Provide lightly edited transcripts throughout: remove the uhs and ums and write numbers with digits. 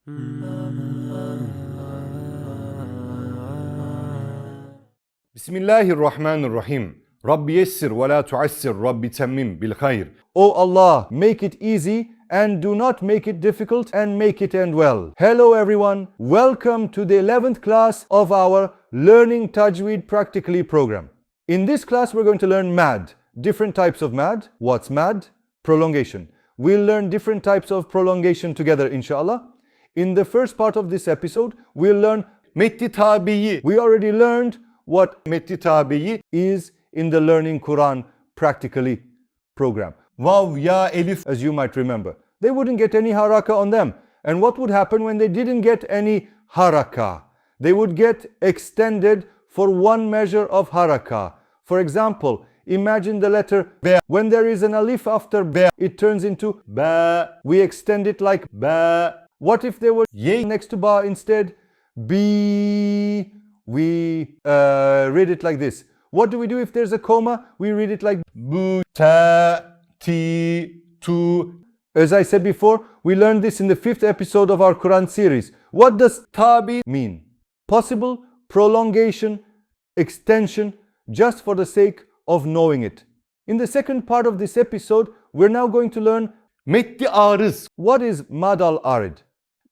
Bismillahirrahmanirrahim. Rabbi yessir wa la tu'assir, Rabbi tammim bil khair. O Allah, make it easy and do not make it difficult, and make it end well. Hello everyone, welcome to the 11th class of our Learning Tajweed Practically program. In this class we're going to learn mad, different types of mad. What's mad? Prolongation. We'll learn different types of prolongation together inshallah. In the first part of this episode, we'll learn Metti Tabi'i. We already learned what Metti Tabi'i is in the Learning Quran Practically program. Waaw, Ya, Alif, as you might remember. They wouldn't get any haraka on them. And what would happen when they didn't get any haraka? They would get extended for one measure of haraka. For example, imagine the letter ba. When there is an alif after ba, it turns into ba. We extend it like ba. What if there was ye next to ba instead? B. We read it like this. What do we do if there's a comma? We read it like bu, ta, ti, tu. As I said before, we learned this in the 5th episode of our Quran series. What does tabi mean? Possible prolongation, extension, just for the sake of knowing it. In the second part of this episode, we're now going to learn Metti Ariz. What is Mad al-Arid?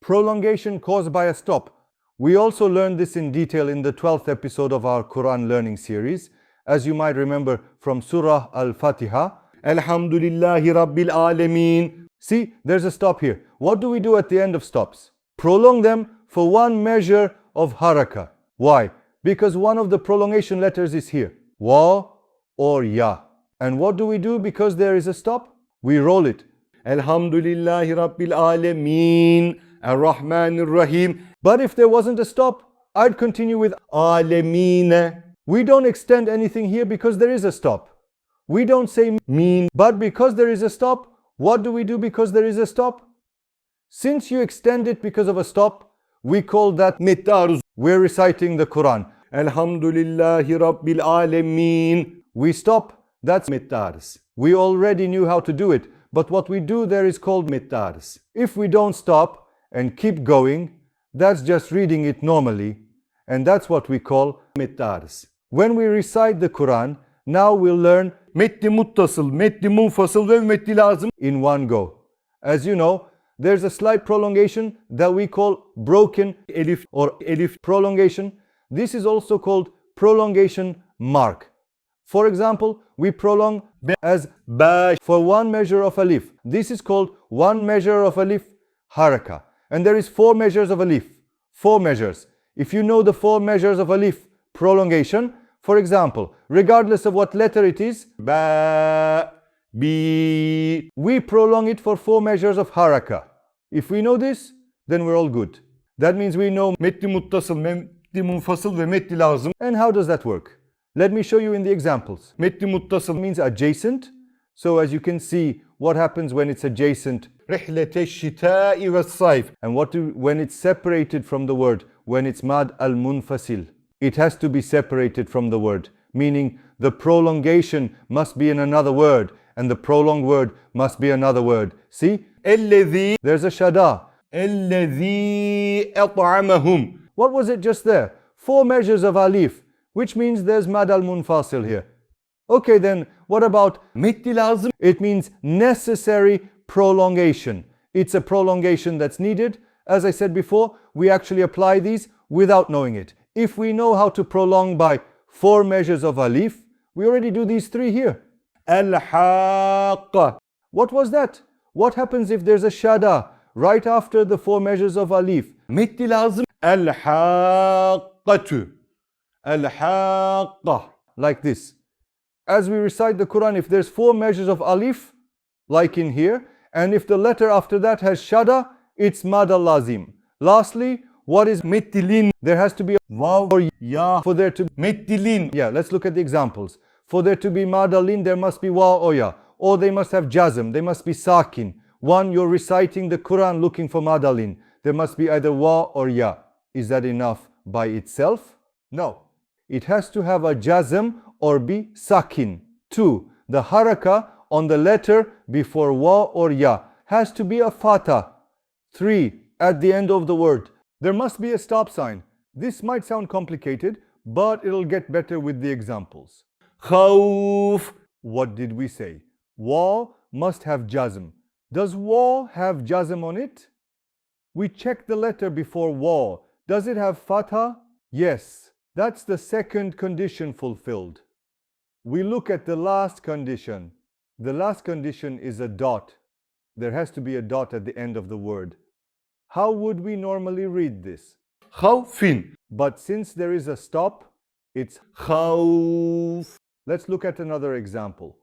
Prolongation caused by a stop. We also learned this in detail in the 12th episode of our Quran learning series. As you might remember from Surah Al-Fatiha, Alhamdulillahi Rabbil Alameen. See, there's a stop here. What do we do at the end of stops? Prolong them for one measure of haraka. Why? Because one of the prolongation letters is here. Waaw or Ya. And what do we do because there is a stop? We roll it. Alhamdulillahi Rabbil Alameen. Ar-Rahmanir Rahim. But if there wasn't a stop, I'd continue with Alameen. We don't extend anything here because there is a stop. We don't say mean, but because there is a stop, what do we do because there is a stop? Since you extend it because of a stop, we call that mittaruz. We're reciting the Quran. Alhamdulillahi Rabbil Alameen. We stop, that's mittaruz. We already knew how to do it, but what we do there is called mittaruz. If we don't stop and keep going, that's just reading it normally, and that's what we call mittaruz. When we recite the Quran, now we'll learn Metti Muttasıl, Metti Munfasıl ve Metti Lazım in one go. As you know, there's a slight prolongation that we call broken Alif or Alif prolongation. This is also called prolongation mark. For example, we prolong as ba for one measure of Alif. This is called one measure of Alif haraka. And there is 4 measures of Alif. 4 measures. If you know the 4 measures of Alif prolongation, for example, regardless of what letter it is, ba, bi, we prolong it for 4 measures of haraka. If we know this, then we're all good. That means we know Metti Muttasıl, Metti Munfasıl ve Metti Lazım. And how does that work? Let me show you in the examples. Metti Muttasıl means adjacent. So as you can see, what happens when it's adjacent? رحلة الشتاء والصيف. And what do when it's separated from the word? When it's mad al-munfasil, it has to be separated from the word, meaning the prolongation must be in another word, and the prolonged word must be another word. See? الذي. There's a shada. الذي أطعمهم. What was it just there? 4 measures of alif, which means there's mad al-munfasil here. Okay, then what about Metti Lazım? It means necessary prolongation. It's a prolongation that's needed. As I said before, we actually apply these without knowing it. If we know how to prolong by 4 measures of alif, we already do these 3 here. Al-Haqqa. What was that? What happens if there's a shada right after the 4 measures of alif? Metti Lazım. Al-Haqqatu. Al-Haqqa. Like this. As we recite the Quran, if there's 4 measures of alif, like in here, and if the letter after that has shada, it's mad al-lazim. Lastly, what is mettilin? There has to be a waaw or ya for there to be mettilin. Yeah, let's look at the examples. For there to be mad al-lin, there must be waaw or ya. Or they must have jazm, they must be sakin. One, you're reciting the Quran looking for mad al-lin. There must be either waaw or ya. Is that enough by itself? No. It has to have a jazm or be sakin. 2. The haraka on the letter before wa or ya has to be a fatha. 3. at the end of the word. There must be a stop sign. This might sound complicated, but it'll get better with the examples. Khawf. What did we say? Waaw must have jazm. Does waaw have jazm on it? We check the letter before waaw. Does it have fatha? Yes. That's the second condition fulfilled. We look at the last condition. The last condition is a dot. There has to be a dot at the end of the word. How would we normally read this? Khawfin. But since there is a stop, it's khawf. Let's look at another example.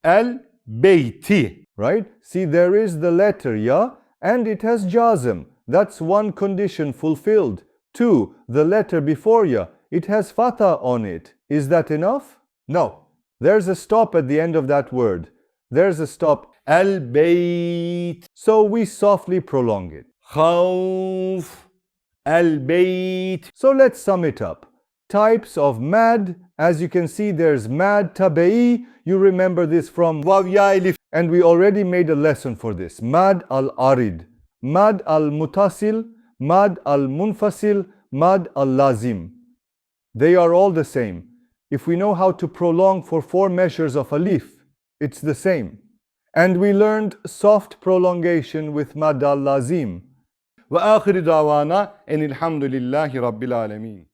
Al-bayti. Right? See, there is the letter ya, and it has jazm. That's one condition fulfilled. 2. The letter before ya, it has fatha on it. Is that enough? No. There's a stop at the end of that word. There's a stop. Al-bayt. So we softly prolong it. Khawf. Al-bayt. So let's sum it up. Types of mad. As you can see, there's mad tabi'i. You remember this from Waaw ya Alif. And we already made a lesson for this. Mad al-arid. Mad al-mutasil. Mad al-munfasil. Mad al-lazim. They are all the same. If we know how to prolong for 4 measures of alif, it's the same. And we learned soft prolongation with mad al-lazim. وآخر دعوانا أن الحمد لله رب العالمين.